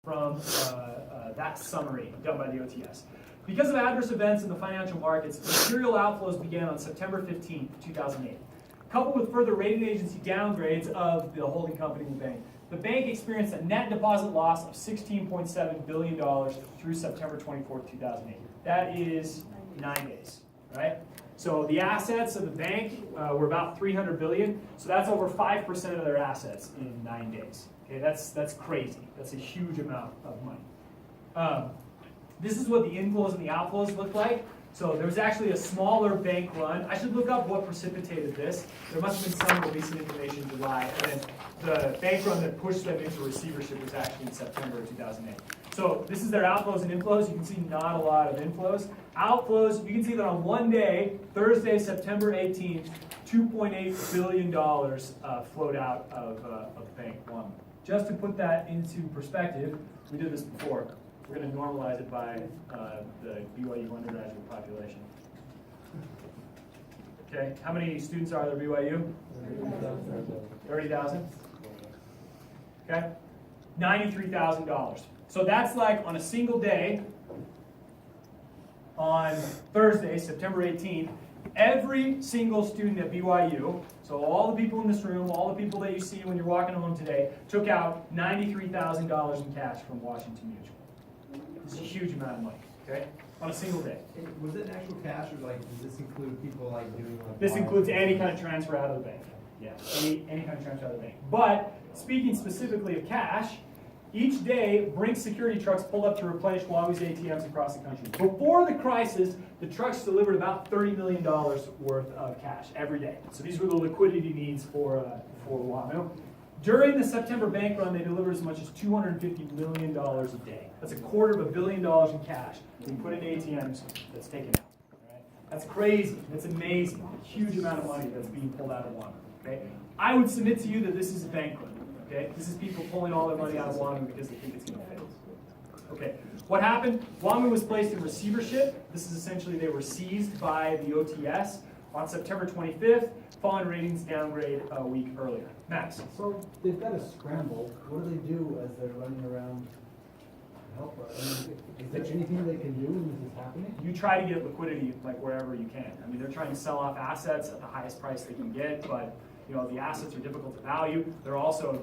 from that summary done by the OTS. Because of adverse events in the financial markets, material outflows began on September 15, 2008. Coupled with further rating agency downgrades of the holding company and the bank experienced a net deposit loss of $16.7 billion through September 24, 2008. That is 9 days, right? So the assets of the bank were about $300 billion, so that's over 5% of their assets in 9 days. Okay, that's crazy. That's a huge amount of money. This is what the inflows and the outflows look like. So there was actually a smaller bank run. I should look up what precipitated this. There must have been some recent information in July, and then the bank run that pushed them into receivership was actually in September of 2008. So this is their outflows and inflows. You can see not a lot of inflows. Outflows, you can see that on one day, Thursday, September 18th, $2.8 billion flowed out of Bank One. Just to put that into perspective, we did this before. We're going to normalize it by the BYU undergraduate population. Okay, how many students are there at BYU? 30,000. Okay, $93,000. So that's like on a single day, on Thursday, September 18th, every single student at BYU, so all the people in this room, all the people that you see when you're walking home today, took out $93,000 in cash from Washington Mutual. It's a huge amount of money, okay? On a single day. Was it actual cash, or like does this include people like doing like? This includes any kind of transfer out of the bank. Yeah, any kind of transfer out of the bank. But speaking specifically of cash, each day Brink security trucks pulled up to replenish Huawei's ATMs across the country. Before the crisis, the trucks delivered about $30 million worth of cash every day. So these were the liquidity needs for Huawei. During the September bank run, they delivered as much as $250 million a day. That's $250 million in cash being put into ATMs that's taken out. Right? That's crazy. That's amazing. A huge amount of money that's being pulled out of Huawei. Okay? I would submit to you that this is a bank run. Okay? This is people pulling all their money out of Huawei because they think it's going to fail. Okay. What happened? Huawei was placed in receivership. This is essentially they were seized by the OTS on September 25th, following ratings downgrade a week earlier. Max. So they've got to scramble. What do they do as they're running around to help us? I mean, is there anything they can do when this is happening? You try to get liquidity like wherever you can. I mean, they're trying to sell off assets at the highest price they can get, but you know the assets are difficult to value. They're also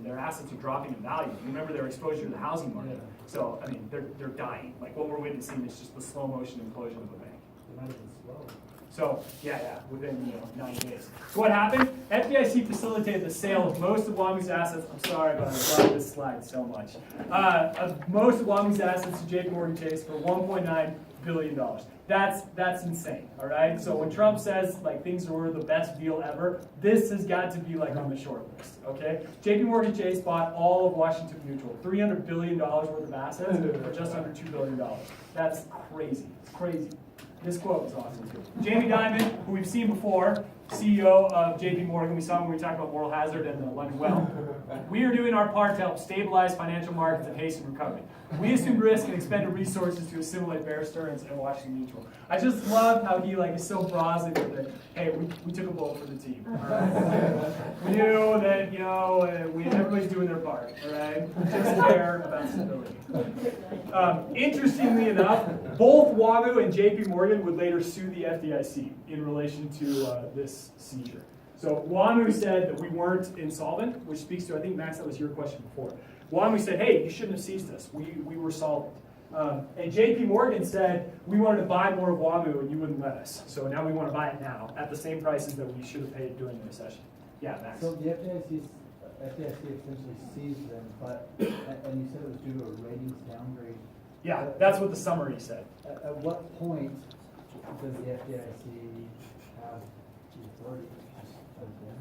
their assets are dropping in value. Remember their exposure to the housing market. So I mean, they're dying. Like what we're witnessing is just the slow motion implosion of the bank. They might have been slow. So yeah, within 9 days. So what happened? FDIC facilitated the sale of most of Huawei's assets. I'm sorry, but I love this slide so much. Of most of Huawei's assets to JP Morgan Chase for $1.9 billion. That's insane. All right. So when Trump says like things were the best deal ever, this has got to be like on the short list. Okay. JP Morgan Chase bought all of Washington Mutual, $300 billion worth of assets for just under $2 billion. That's crazy. It's crazy. This quote was awesome too. Jamie Dimon, who we've seen before, CEO of JP Morgan, we saw him when we talked about moral hazard and the London well. We are doing our part to help stabilize financial markets and hasten recovery. We assumed risk and expended resources to assimilate Bear Stearns and Washington Mutual. I just love how he is so brazen with it. Hey, we took a bullet for the team. All right? We knew that everybody's doing their part. All right, we just care about stability. Interestingly enough, both Huawei and JP Morgan would later sue the FDIC in relation to this seizure. So Huawei said that we weren't insolvent, which speaks to, I think, Max, that was your question before. Huawei said, hey, you shouldn't have seized us. We were solvent. And JP Morgan said, we wanted to buy more of Huawei and you wouldn't let us. So now we want to buy it now at the same prices that we should have paid during the recession. Yeah, Max. So the FDIC essentially seized them, and you said it was due to a ratings downgrade. Yeah, that's what the summary said. At what point does the FDIC have the authority?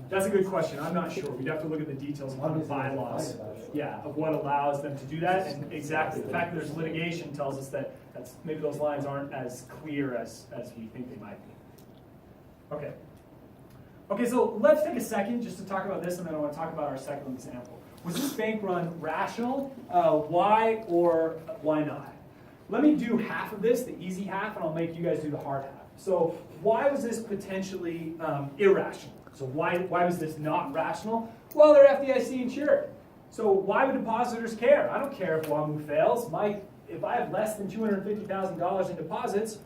That's a good question. I'm not sure. We'd have to look at the details of the bylaws. Yeah, of what allows them to do that. And exactly, the fact that there's litigation tells us that maybe those lines aren't as clear as we think they might be. Okay. Okay, so let's take a second just to talk about this, and then I want to talk about our second example. Was this bank run rational? Why or why not? Let me do half of this, the easy half, and I'll make you guys do the hard half. So why was this potentially irrational? So why was this not rational? Well, they're FDIC insured. So why would depositors care? I don't care if WAMU fails. If I have less than $250,000 in deposits,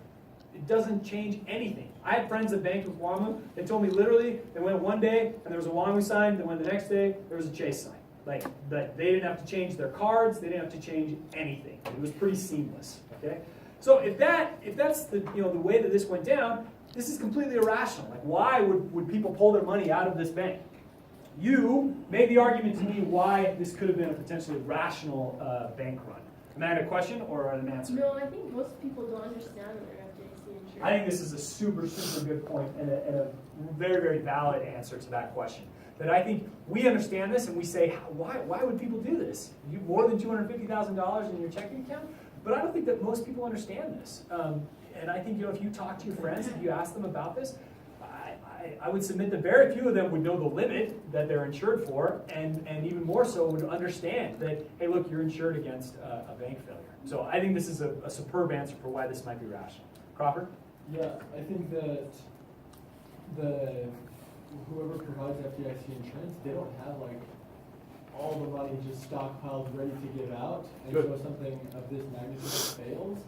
it doesn't change anything. I had friends that banked with WAMU. They told me literally they went one day and there was a WAMU sign. They went the next day, there was a Chase sign. Like they didn't have to change their cards. They didn't have to change anything. It was pretty seamless. Okay. So if that's the the way that this went down, this is completely irrational. Like why would people pull their money out of this bank? You made the argument to me why this could have been a potentially rational bank run. Am I a question or an answer? No, I think most people don't understand that they're FDIC insured. I think this is a super, super good point and a very, very valid answer to that question. That I think we understand this and we say, why would people do this? You have more than $250,000 in your checking account? But I don't think that most people understand this. And I think if you talk to your friends, if you ask them about this, I would submit that very few of them would know the limit that they're insured for, and even more so would understand that, hey, look, you're insured against a bank failure. So I think this is a superb answer for why this might be rational. Crawford? Yeah, I think that whoever provides FDIC insurance, they don't have like all the money just stockpiled ready to give out. And Good. so if something of this magnitude fails,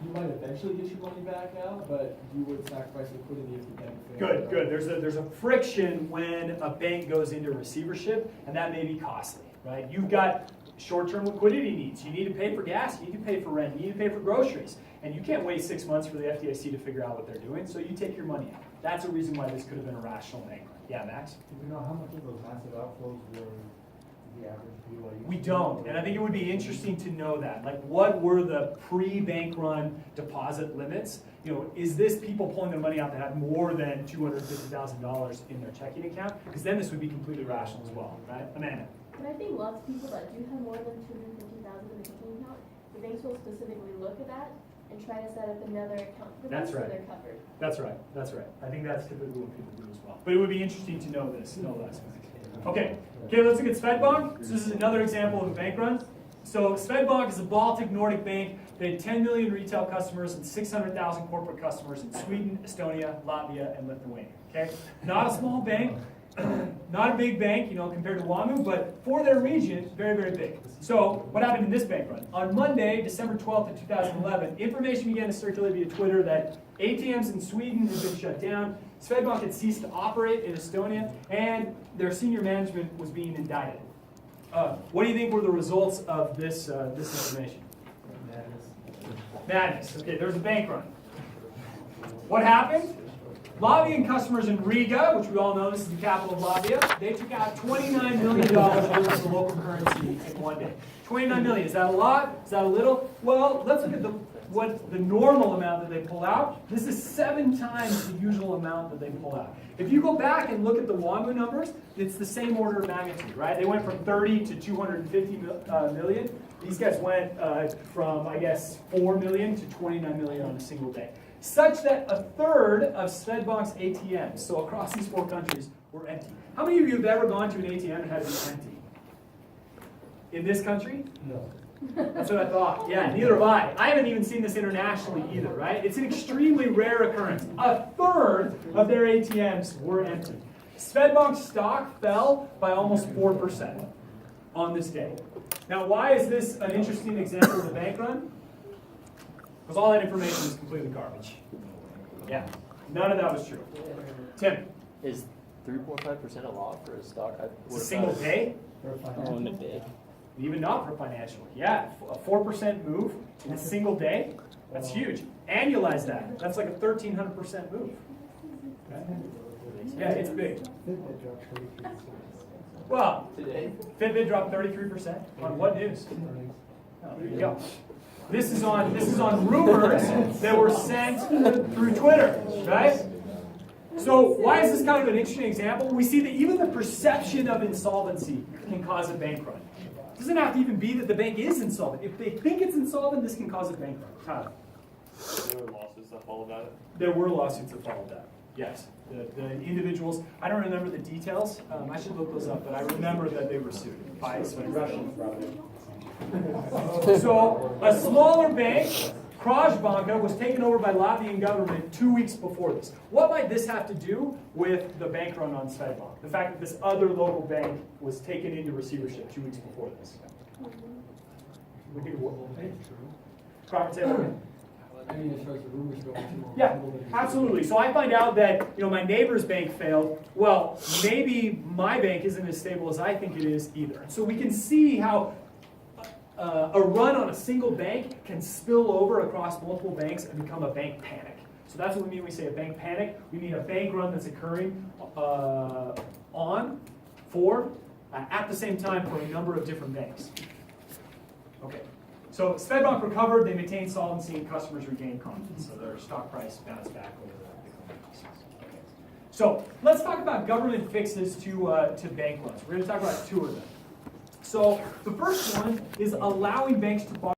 you might eventually get your money back out, but you would sacrifice liquidity if the bank fails. Good. There's a friction when a bank goes into receivership, and that may be costly, right? You've got short-term liquidity needs. You need to pay for gas, you need to pay for rent, you need to pay for groceries. And you can't wait 6 months for the FDIC to figure out what they're doing, so you take your money out. That's a reason why this could have been a rational bank run. Yeah, Max? Do we know how much of those massive outflows were the average BYU? We don't, and I think it would be interesting to know that. Like, what were the pre-bank run deposit limits? Is this people pulling their money out that have more than $250,000 in their checking account? Because then this would be completely rational as well, right? Amanda? But I think lots of people that do have more than $250,000 in a checking account, the banks will specifically look at that and try to set up another account for them That's so right. they're covered. That's right. I think that's typically what people do as well. But it would be interesting to know this, no less. Okay, let's look at Swedbank. So this is another example of a bank run. So Swedbank is a Baltic Nordic bank. They had 10 million retail customers and 600,000 corporate customers in Sweden, Estonia, Latvia, and Lithuania. Okay, not a small bank, not a big bank, compared to WAMU, but for their region, very, very big. So what happened in this bank run? On Monday, December 12th of 2011, information began to circulate via Twitter that ATMs in Sweden had been shut down, Swedbank had ceased to operate in Estonia, and their senior management was being indicted. What do you think were the results of this information? Madness. Okay, there's a bank run. What happened? Latvian customers in Riga, which we all know this is the capital of Latvia, they took out $29 million worth of the local currency in one day. 29 million. Is that a lot? Is that a little? Well, let's look at what the normal amount that they pull out. This is 7 times the usual amount that they pull out. If you go back and look at the WAMU numbers, it's the same order of magnitude, right? They went from 30 to 250 million. These guys went from, 4 million to 29 million on a single day. Such that a third of Swedbank's ATMs, so across these 4 countries, were empty. How many of you have ever gone to an ATM and had it be empty? In this country? No. That's what I thought. Yeah, neither have I. I haven't even seen this internationally either, right? It's an extremely rare occurrence. A third of their ATMs were empty. Swedbank's stock fell by almost 4% on this day. Now, why is this an interesting example of a bank run? Because all that information is completely garbage. Yeah, none of that was true. Tim? Is 3.5% a lot for a stock? It's a single day? Oh, in a day. Even not for financial. Yeah, a 4% move in a single day, that's huge. Annualize that. That's like a 1,300% move. Okay? Yeah, it's big. Well, Today? Fitbit dropped 33%. On what news? Oh, there you go. This is on rumors that were sent through Twitter, right? So why is this kind of an interesting example? We see that even the perception of insolvency can cause a bank run. It doesn't have to even be that the bank is insolvent. If they think it's insolvent, this can cause a bank run. Tyler? There were lawsuits that followed that. There were lawsuits that followed that. Yes. The individuals, I don't remember the details. I should look those up, but I remember that they were sued by Russian. So a smaller bank Krajbanka was taken over by Latvian government 2 weeks before this. What might this have to do with the bank run on Swedbank? The fact that this other local bank was taken into receivership 2 weeks before this. We think Crawford, say that again. I mean, as far as the rumors go, it's more Yeah, credible than- absolutely. So I find out that my neighbor's bank failed. Well, maybe my bank isn't as stable as I think it is either. So we can see how a run on a single bank can spill over across multiple banks and become a bank panic. So that's what we mean when we say a bank panic. We mean a bank run that's occurring at the same time for a number of different banks. Okay. So Swedbank recovered, they maintained solvency, and customers regained confidence. So their stock price bounced back over the crisis. Okay. So let's talk about government fixes to bank runs. We're going to talk about two of them. So the first one is allowing banks to borrow